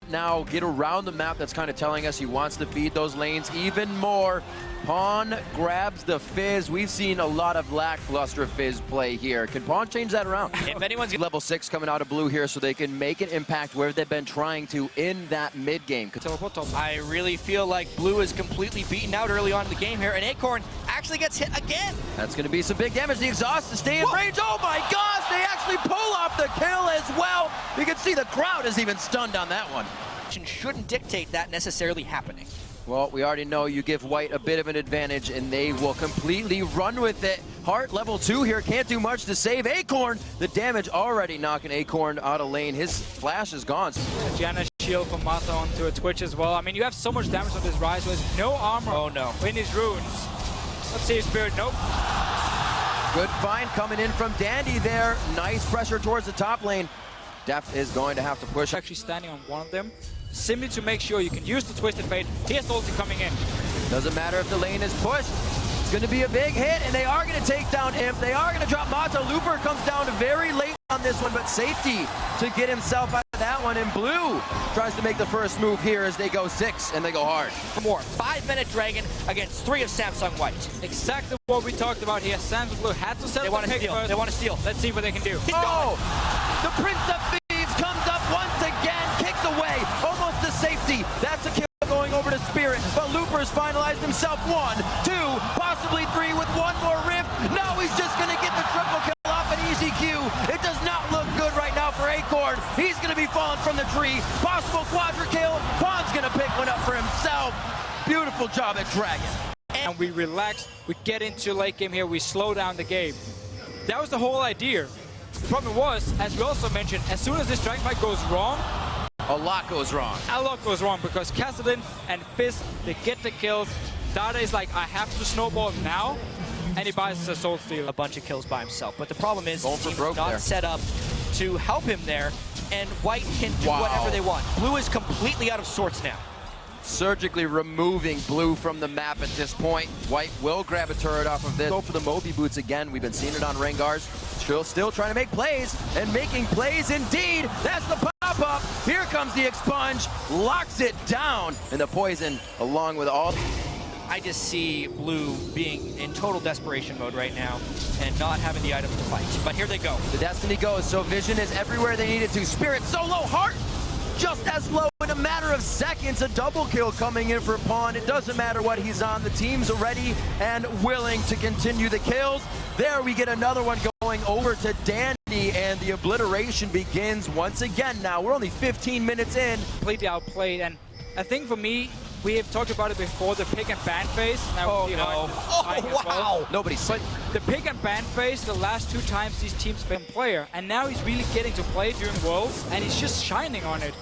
Now get around the map. That's kind of telling us he wants to feed those lanes even more. Pawn grabs the Fizz. We've seen a lot of lackluster Fizz play here. Can Pawn change that around? If anyone's level 6 coming out of blue here so they can make an impact where they've been trying to in that mid game. I really feel like blue is completely beaten out early on in the game here, and Acorn actually gets hit again. That's going to be some big damage. The exhaust to stay in range. Oh my gosh, they actually pull off the kill as well. You can see the crowd is even stunned on that one. Shouldn't dictate that necessarily happening. Well, we already know you give White a bit of an advantage, and they will completely run with it. Heart level 2 here, can't do much to save Acorn. The damage already knocking Acorn out of lane. His flash is gone. Janna shield from Mata onto a Twitch as well. I mean, you have so much damage on this Rise with no armor. Oh no. In his runes. Let's see Spirit, nope. Good find coming in from Dandy there. Nice pressure towards the top lane. Deft is going to have to push. Actually standing on one of them, simply to make sure you can use the Twisted Fate. Here's the ulti coming in. Doesn't matter if the lane is pushed. It's going to be a big hit, and they are going to take down Imp. They are going to drop Mata. Looper comes down very late on this one, but safety to get himself out of that one. And Blue tries to make the first move here as they go 6, and they go hard. For more, 5-minute Dragon against 3 of Samsung White. Exactly what we talked about here. Samsung Blue had to set up the pick first. They want to steal. Let's see what they can do. Oh! The Prince of Thieves comes up once again, kicks away, almost to safety. That's a kill going over to Spirit, but Looper's finalized himself 1, 2, possibly 3 with one more rift. Now he's just going to get the triple kill off an easy Q. It does not look good right now for Acorn. He's going to be falling from the tree. Possible quadra kill. Pawn's going to pick one up for himself. Beautiful job at Dragon. And we relax, we get into late game here, we slow down the game. That was the whole idea. The problem was, as we also mentioned, as soon as this Dragon fight goes wrong, a lot goes wrong. A lot goes wrong because Kha'Zix and Fizz, they get the kills. Dade is like, I have to snowball now, and he buys a Soul Steal. A bunch of kills by himself, but the problem is Going the for team broke is not there. set up to help him there, and White can do whatever they want. Blue is completely out of sorts now. Surgically removing Blue from the map at this point. White will grab a turret off of this. Go for the Moby boots again. We've been seeing it on Rengars. Still trying to make plays, and making plays indeed. That's the pop-up. Here comes the Expunge, locks it down, and the poison along with all. I just see Blue being in total desperation mode right now and not having the items to fight. But here they go. The Destiny goes, so Vision is everywhere they need it to. Spirit solo, Heart just as low in a matter of seconds. A double kill coming in for Pawn. It doesn't matter what he's on. The team's ready and willing to continue the kills. There we get another one going over to Dandy, and the obliteration begins once again. Now we're only 15 minutes in. Completely outplayed, and I think for me, we have talked about it before, the pick and ban phase. Now no. Oh, wow. Nobody's safe. The pick and ban phase, the last 2 times these teams been player, and now he's really getting to play during Worlds, and he's just shining on it.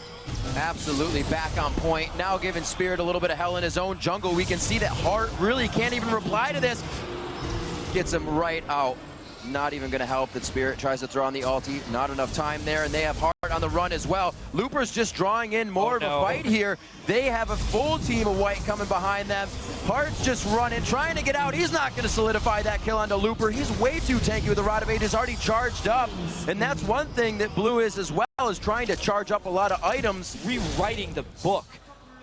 Absolutely back on point. Now giving Spirit a little bit of hell in his own jungle. We can see that Heart really can't even reply to this. Gets him right out. Not even going to help that Spirit tries to throw on the ulti. Not enough time there, and they have Heart on the run as well. Looper's just drawing in more of a fight here. They have a full team of White coming behind them. Heart's just running, trying to get out. He's not going to solidify that kill onto Looper. He's way too tanky with the Rod of Ages already charged up. And that's one thing that Blue is as well, is trying to charge up a lot of items. Rewriting the book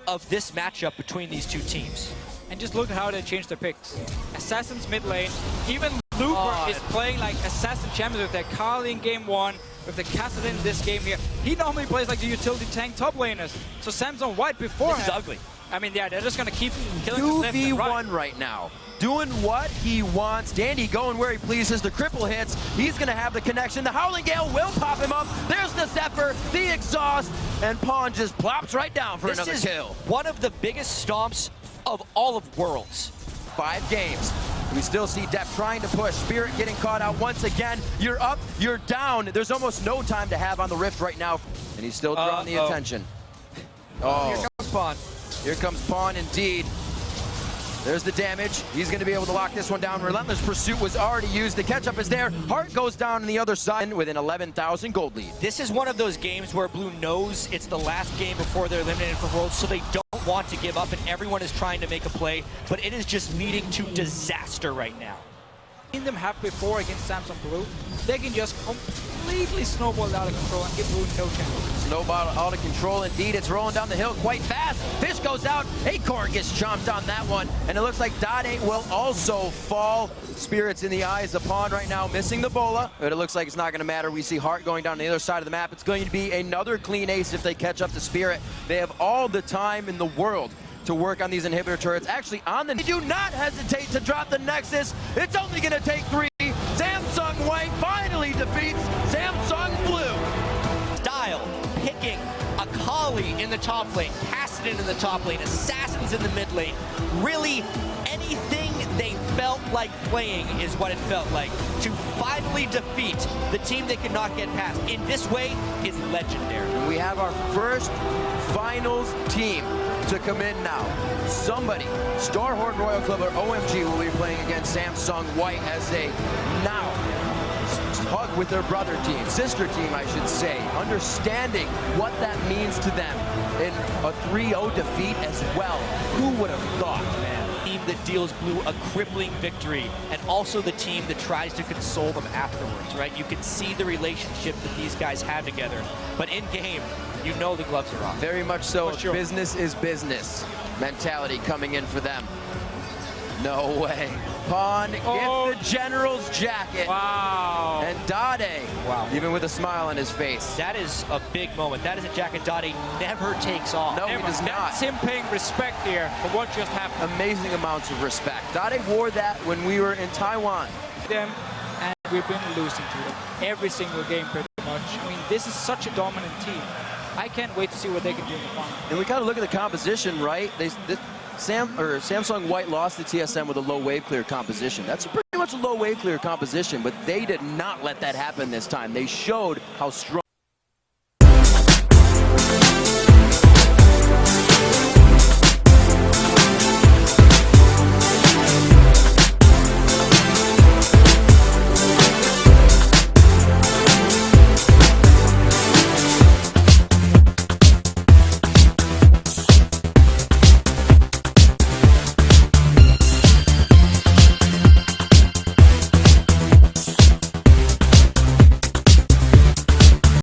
of this matchup between these two teams. And just look at how they changed their picks. Assassins mid lane. Even Looper is playing like Assassin champions with their Kali in game 1, with the Kha'Zix in this game here. He normally plays like the utility tank top laners. So Samsung White beforehand. This is ugly. I mean, yeah, they're just going to keep killing them left and right. 2v1 right now. Doing what he wants. Dandy going where he pleases. The cripple hits. He's going to have the connection. The Howling Gale will pop him up. There's the Zephyr, the exhaust, and Pawn just plops right down for another kill. One of the biggest stomps of all of Worlds. 5 games. We still see Deft trying to push. Spirit getting caught out once again. You're up, you're down. There's almost no time to have on the Rift right now. And he's still drawing the attention. Oh. Here comes Pawn. Here comes Pawn indeed. There's the damage. He's going to be able to lock this one down. Relentless Pursuit was already used. The catch-up is there. Heart goes down on the other side with an 11,000 gold lead. This is one of those games where Blue knows it's the last game before they're eliminated for Worlds, so they don't want to give up, and everyone is trying to make a play, but it is just leading to disaster right now. seen them have before against Samsung Blue. They can just completely snowball out of control and give Blue no chance. Snowball out of control indeed. It's rolling down the hill quite fast. Fish goes out. Acorn gets chomped on that one. And it looks like Dade will also fall. Spirits in the eyes of Pond right now, missing the bola. But it looks like it's not going to matter. We see Heart going down the other side of the map. It's going to be another clean ace if they catch up to Spirit. They have all the time in the world to work on these inhibitor turrets. Actually, on the... They do not hesitate to drop the Nexus. It's only going to take 3. Samsung White finally defeats Samsung Blue. Style, picking Akali in the top lane, Kassadin in the top lane, Assassins in the mid lane. Really, anything they felt like playing is what it felt like. To finally defeat the team they could not get past in this way is legendary. We have our first finals team to come in now. Somebody, Starhorn Royal Club or OMG will be playing against Samsung White as they now hug with their brother team, sister team I should say, understanding what that means to them in a 3-0 defeat as well. Who would have thought, man? Team that deals Blue a crippling victory, and also the team that tries to console them afterwards, right? You can see the relationship that these guys have together, but in game, you know the gloves are off. Very much so. For sure. Business is business mentality coming in for them. No way. Pond gets the General's jacket. Wow. And Dade, wow, even with a smile on his face. That is a big moment. That is a jacket Dade never takes off. No, he does not. That's him paying respect here for what just happened. Amazing amounts of respect. Dade wore that when we were in Taiwan. Them, and we've been losing to them every single game pretty much. I mean, this is such a dominant team. I can't wait to see what they can do in the final. And we got to look at the composition, right? Samsung White lost the TSM with a low wave clear composition. That's pretty much a low wave clear composition, but they did not let that happen this time. They showed how strong